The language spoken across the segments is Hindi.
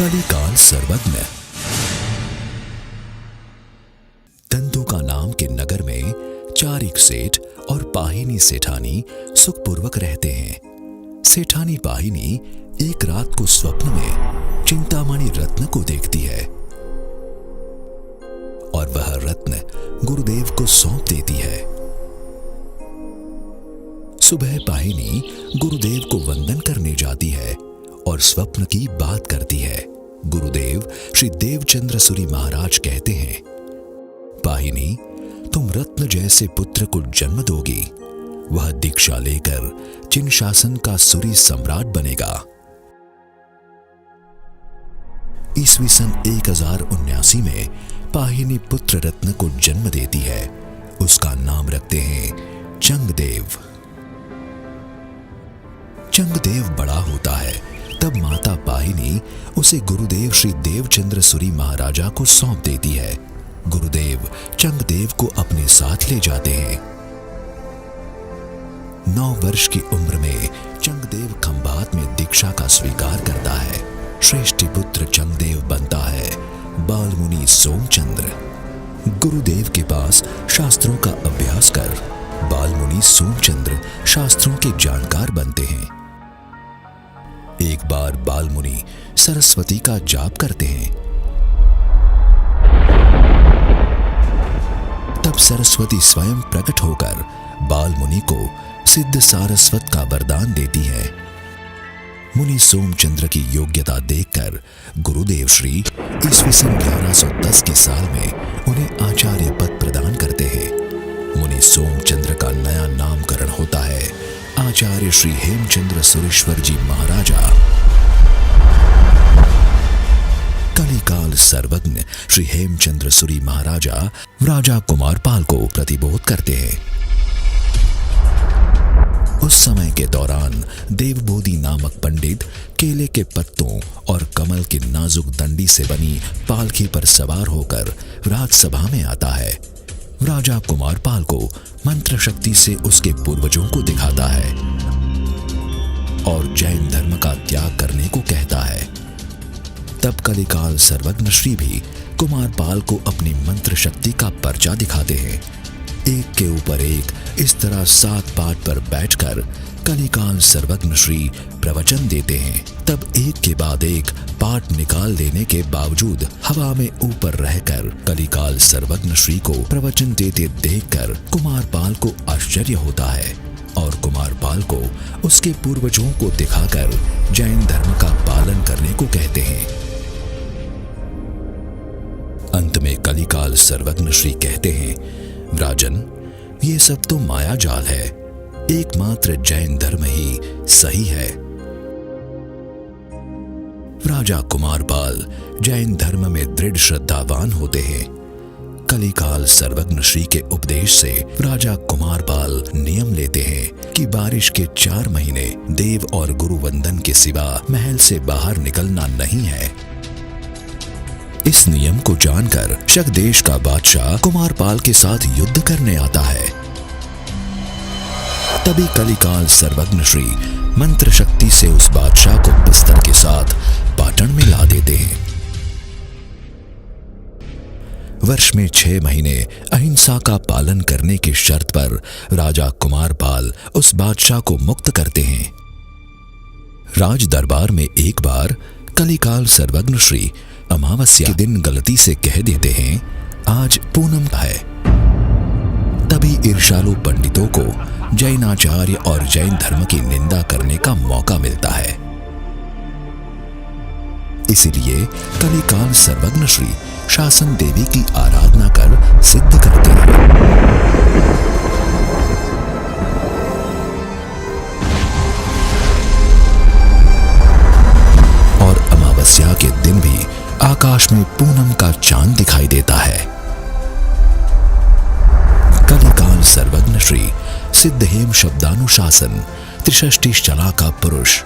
कलिकाल सर्वज्ञ। धंधुका नाम के नगर में चारिक सेठ और पाहिनी सेठानी सुखपूर्वक रहते हैं। सेठानी पाहिनी एक रात को स्वप्न में चिंतामणि रत्न को देखती है और वह रत्न गुरुदेव को सौंप देती है। सुबह पाहिनी गुरुदेव को वंदन करने जाती है और स्वप्न की बात करती है। गुरुदेव श्री देवचंद्र सूरी महाराज कहते हैं, पाहिनी, तुम रत्न जैसे पुत्र को जन्म दोगी। वह दीक्षा लेकर चिन शासन का सूरी सम्राट बनेगा। ईस्वी सन 1079 में पाहिनी पुत्र रत्न को जन्म देती है। उसका नाम रखते हैं चंगदेव। चंगदेव बड़ा होता है तब माता पाहिनी उसे गुरुदेव श्री देवचंद्र सूरी महाराजा को सौंप देती है। गुरुदेव चंगदेव को अपने साथ ले जाते हैं। 9 वर्ष की उम्र में चंगदेव खंभात में दीक्षा का स्वीकार करता है। श्रेष्ठी पुत्र चंगदेव बनता है बालमुनि सोमचंद्र। गुरुदेव के पास शास्त्रों का अभ्यास कर बालमुनि सोमचंद्र शास्त्रों के जानकार बनते हैं। एक बार बालमुनि सरस्वती का जाप करते हैं। तब सरस्वती स्वयं प्रकट होकर बालमुनि को सिद्ध सारस्वत का वरदान देती है। मुनि सोमचंद्र की योग्यता देखकर गुरुदेव श्री ईस्वी सन 1110 के साल में उन्हें आचार्य पद प्रदान करते हैं। मुनि सोमचंद्र का नया नामकरण होता है आचार्य श्री हेमचंद्र सुरेश्वर जी महाराजा। कलिकाल सर्वज्ञ श्री हेमचंद्र सूरी महाराजा राजा कुमारपाल को प्रतिबोध करते हैं। उस समय के दौरान देवबोधि नामक पंडित केले के पत्तों और कमल की नाजुक दंडी से बनी पालकी पर सवार होकर राजसभा में आता है। राजा कुमारपाल को मंत्र शक्ति से उसके पूर्वजों को दिखाता है और जैन धर्म का त्याग करने को कहता है। तब कलिकाल सर्वज्ञ श्री भी कुमारपाल को अपनी मंत्र शक्ति का पर्चा दिखाते हैं। एक के ऊपर एक इस तरह 7 पाठ पर बैठकर कलिकाल सर्वज्ञ श्री प्रवचन देते हैं। तब एक के बाद एक पाठ निकाल देने के बावजूद हवा में ऊपर रहकर कलिकाल सर्वज्ञ श्री को प्रवचन देते देखकर कुमारपाल को आश्चर्य होता है और कुमारपाल को उसके पूर्वजों को दिखाकर जैन धर्म का पालन करने को कहते हैं। अंत में कलिकाल सर्वज्ञ श्री कहते हैं, राजन, ये सब तो माया जाल है। एकमात्र जैन धर्म ही सही है। राजा कुमारपाल जैन धर्म में दृढ़ श्रद्धावान होते हैं। कलिकाल सर्वज्ञ श्री के उपदेश से राजा कुमारपाल नियम लेते हैं कि बारिश के 4 महीने देव और गुरु वंदन के सिवा महल से बाहर निकलना नहीं है। इस नियम को जानकर शक देश का बादशाह कुमारपाल के साथ युद्ध करने आता है। तभी कलिकाल सर्वज्ञ श्री मंत्र शक्ति से उस बादशाह को बिस्तर के साथ पाटन में ला देते हैं। वर्ष में 6 महीने अहिंसा का पालन करने की शर्त पर राजा कुमारपाल उस बादशाह को मुक्त करते हैं। राज दरबार में एक बार कलिकाल सर्वज्ञ श्री अमावस्या के दिन गलती से कह देते हैं, आज पूनम है। तभी ईर्ष्यालु पंडितों को जैनाचार्य और जैन धर्म की निंदा करने का मौका मिलता है। इसीलिए कलिकाल सर्वज्ञ श्री शासन देवी की आराधना कर सिद्ध करते हैं। और अमावस्या के दिन भी आकाश में पूनम का चांद दिखाई देता है। कलिकाल सर्वज्ञ श्री सिद्धहेम शब्दानुशासन, त्रिषष्टि शला का पुरुष,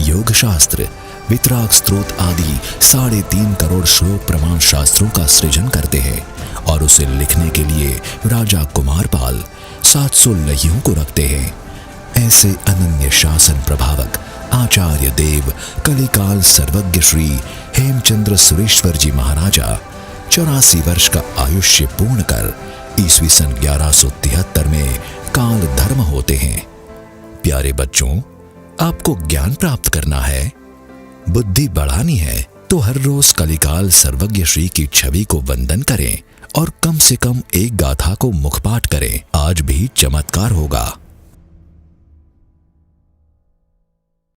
योग शास्त्र, वितराग स्त्रोत आदि 3.5 करोड़ श्लोक प्रमाण शास्त्रों का सृजन करते हैं और उसे लिखने के लिए राजा कुमारपाल 700 लहियों को रखते हैं। ऐसे अनन्य शासन प्रभावक आचार्य देव कलिकाल सर्वज्ञ श्री हेमचंद्र सुरेश्वर जी महाराजा 84 वर्ष का आयुष्य पूर्ण कर ईस्वी सन 1173 में काल धर्म होते हैं। प्यारे बच्चों, आपको ज्ञान प्राप्त करना है, बुद्धि बढ़ानी है तो हर रोज कलिकाल सर्वज्ञ श्री की छवि को वंदन करें और कम से कम एक गाथा को मुखपाठ करें। आज भी चमत्कार होगा।